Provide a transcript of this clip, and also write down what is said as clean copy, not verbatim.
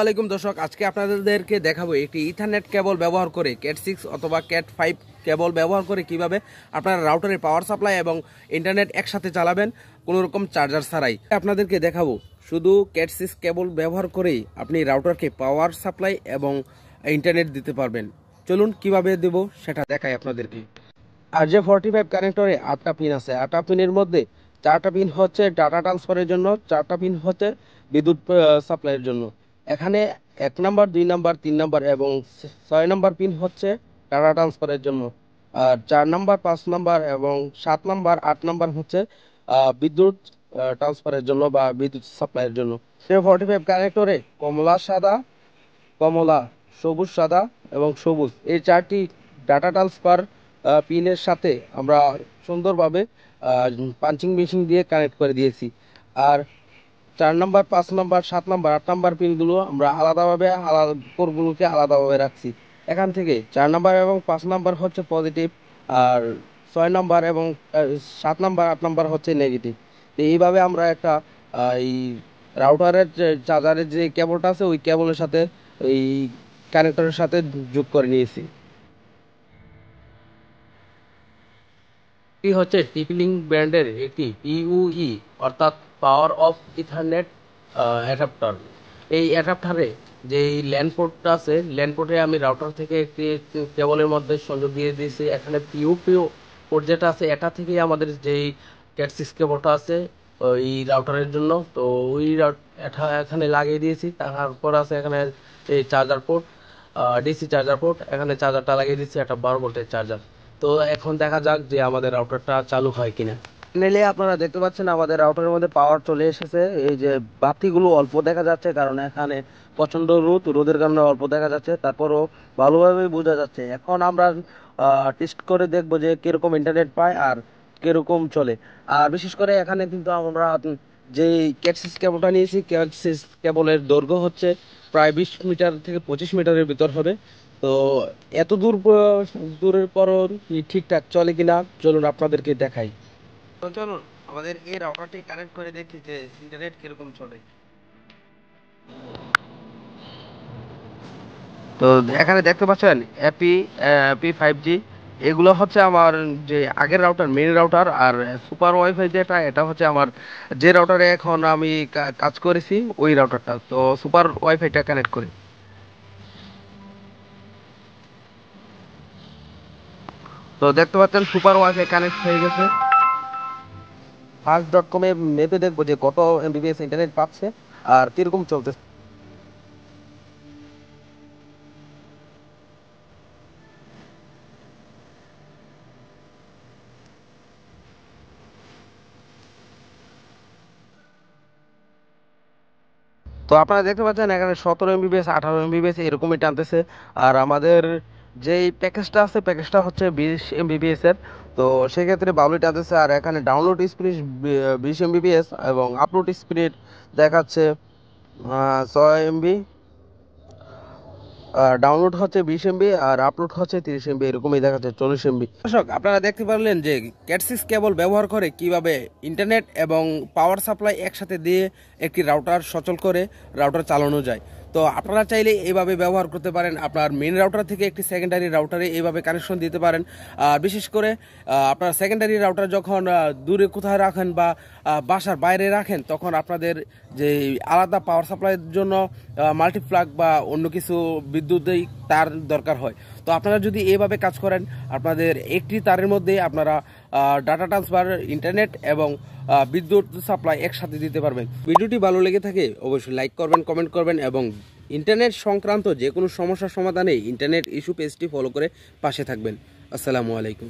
আলাইকুম দর্শক, আজকে আপনাদেরকে দেখাবো একটি ইথারনেট কেবল ব্যবহার করে ক্যাট 6 অথবা ক্যাট 5 কেবল ব্যবহার করে কিভাবে আপনারা রাউটারের পাওয়ার সাপ্লাই এবং ইন্টারনেট একসাথে চালাবেন কোনো রকম চার্জার ছাড়াই। আপনাদেরকে দেখাবো শুধু ক্যাট 6 কেবল ব্যবহার করেই আপনি রাউটারকে পাওয়ার সাপ্লাই এবং ইন্টারনেট দিতে পারবেন। চলুন কিভাবে দেব সেটা দেখাই আপনাদেরকে। আর যে 45 কানেক্টরে 8টা পিন আছে, 8টা পিনের মধ্যে 4টা পিন হচ্ছে ডাটা ট্রান্সফারের জন্য, 4টা পিন হচ্ছে বিদ্যুৎ সাপ্লাইয়ের জন্য। এখানে 1 নাম্বার, 2 নাম্বার, 3 নাম্বার এবং 6 নাম্বার পিন হচ্ছে ডাটা ট্রান্সফারের জন্য। আর 4 নাম্বার, 5 নাম্বার এবং 7 নাম্বার, 8 নাম্বার হচ্ছে বিদ্যুৎ ট্রান্সফারের জন্য বা বিদ্যুৎ সাপ্লাইয়ের জন্য। সে 45 কানেক্টরে কমলা, সাদা, কমলা, সবুজ, সাদা এবং সবুজ এই 4টি ডাটা ট্রান্সফার পিনের সাথে আমরা সুন্দরভাবে পাঞ্চিং মেশিন দিয়ে কানেক্ট করে দিয়েছি। আর 4 নাম্বার, 5 নাম্বার, 7 নাম্বার, 8 নাম্বার পিনগুলো আমরা পোর্টগুলোকে আলাদাভাবে রাখছি। এখান থেকে 4 নাম্বার এবং 5 নাম্বার হচ্ছে পজিটিভ, আর 6 নাম্বার এবং 7 নাম্বার, 8 নাম্বার হচ্ছে নেগেটিভ। তো এইভাবে আমরা একটা এই রাউটারের যে চার্জারের যে কেবলটা আছে ওই কেবলের সাথে এই কানেক্টরের সাথে যোগ করে নিয়েছি। এটি হচ্ছে টিপলিং ব্র্যান্ডের একটি পিইউই অর্থাৎ পাওয়ার অফ ইথারনেট অ্যাডাপ্টার। এই অ্যাডাপ্টারে যে ল্যান্ড পোর্টটা আছে, ল্যান্ড পোর্টে আমি রাউটার থেকে একটি কেবলের মধ্যে সংযোগ দিয়ে দিয়েছি। এখানে পিইউ পোর্ট যেটা আছে এটা থেকেই আমাদের যেই ক্যাট 6 কেবলটা আছে ওই রাউটারের জন্য, তো ওই এটা এখানে লাগিয়ে দিয়েছি। তারপর আছে এখানে এই charger port, DC charger port, এখানে চার্জারটা লাগিয়ে দিচ্ছি, একটা 12 ভোল্টের চার্জার। তো এখন দেখা যাক যে আমাদের রাউটারটা চালু হয় কিনা। প্যানেলে আপনারা দেখতে পাচ্ছেন আমাদের রাউটারের মধ্যে পাওয়ার চলে এসেছে। এই যে বাতিগুলো অল্প দেখা যাচ্ছে কারণ এখানে প্রচন্ড রোদের কারণে অল্প দেখা যাচ্ছে, তারপরও ভালোভাবে বোঝা যাচ্ছে। এখন আমরা টেস্ট করে দেখবো যে কিরকম ইন্টারনেট পায় আর কিরকম চলে। আর বিশেষ করে এখানে কিন্তু আমরা যে ক্যাট 6 কেবলটা নিয়েছি, ক্যাট 6 কেবলের দৈর্ঘ্য হচ্ছে প্রায় 20 মিটার থেকে 25 মিটারের ভিতর হবে। তো এত দূরের পরও ঠিকঠাক চলে কিনা চলুন আপনাদেরকে দেখাই। তো চলুন আমাদের এই রাউটারটি কানেক্ট করে দেখি যে ইন্টারনেট কিরকম চলে। তো এখানে দেখতে পাচ্ছেন অ্যাপি 5G, এগুলো হচ্ছে আমার যে আগের রাউটার, মেইন রাউটার। আর সুপার ওয়াইফাই যেটা, এটা হচ্ছে আমার যে রাউটারে এখন আমি কাজ করেছি ওই রাউটারটা। তো সুপার ওয়াইফাইটা কানেক্ট করি। তো দেখতে পাচ্ছেন সুপার ওয়াইফাই কানেক্ট হয়ে গেছে। ফাস্ট.কমে মেপে দেখবো যে কত এমবিপিএস ইন্টারনেট পাচ্ছে আর কিরকম চলতেছে। তো আপনারা দেখতে পাচ্ছেন এখানে 17 এমবিপিএস, 18 এমবিপিএস এরকমই টানতেছে। আর আমাদের যেই প্যাকেজটা আছে, প্যাকেজটা হচ্ছে 20 এমবিপিএস এর। তো সেক্ষেত্রে ভালোই টানতেছে। আর এখানে ডাউনলোড স্পিড 20 এমবিপিএস এবং আপলোড স্পিড দেখাচ্ছে 6 এমবি। ডাউনলোড হচ্ছে 20 এমবি আর আপলোড হচ্ছে 30 এমবি, এরকমই দেখাচ্ছে 40 এমবি। দর্শক, আপনারা দেখতে পারলেন যে ক্যাট 6 কেবল ব্যবহার করে কিভাবে ইন্টারনেট এবং পাওয়ার সাপ্লাই একসাথে দিয়ে একটি রাউটার সচল করে রাউটার চালানো যায়। তো আপনারা চাইলে এইভাবে ব্যবহার করতে পারেন। আপনার মেইন রাউটার থেকে একটি সেকেন্ডারি রাউটারে এইভাবে কানেকশন দিতে পারেন। বিশেষ করে আপনার সেকেন্ডারি রাউটার যখন দূরে কোথায় রাখেন বা বাসার বাইরে রাখেন, তখন আপনাদের যে আলাদা পাওয়ার সাপ্লাইয়ের জন্য মাল্টিপ্লাগ বা অন্য কিছু বিদ্যুতেই তার দরকার হয়। তো আপনারা যদি এইভাবে কাজ করেন, আপনাদের একটি তারের মধ্যে আপনারা ডাটা ট্রান্সফার, ইন্টারনেট এবং বিদ্যুৎ সাপ্লাই একসাথে দিতে পারবেন। ভিডিওটি ভালো লেগে থাকে অবশ্যই লাইক করবেন, কমেন্ট করবেন এবং ইন্টারনেট সংক্রান্ত যে কোনো সমস্যার সমাধানে ইন্টারনেট ইস্যু পেজটি ফলো করে পাশে থাকবেন। আসসালামু আলাইকুম।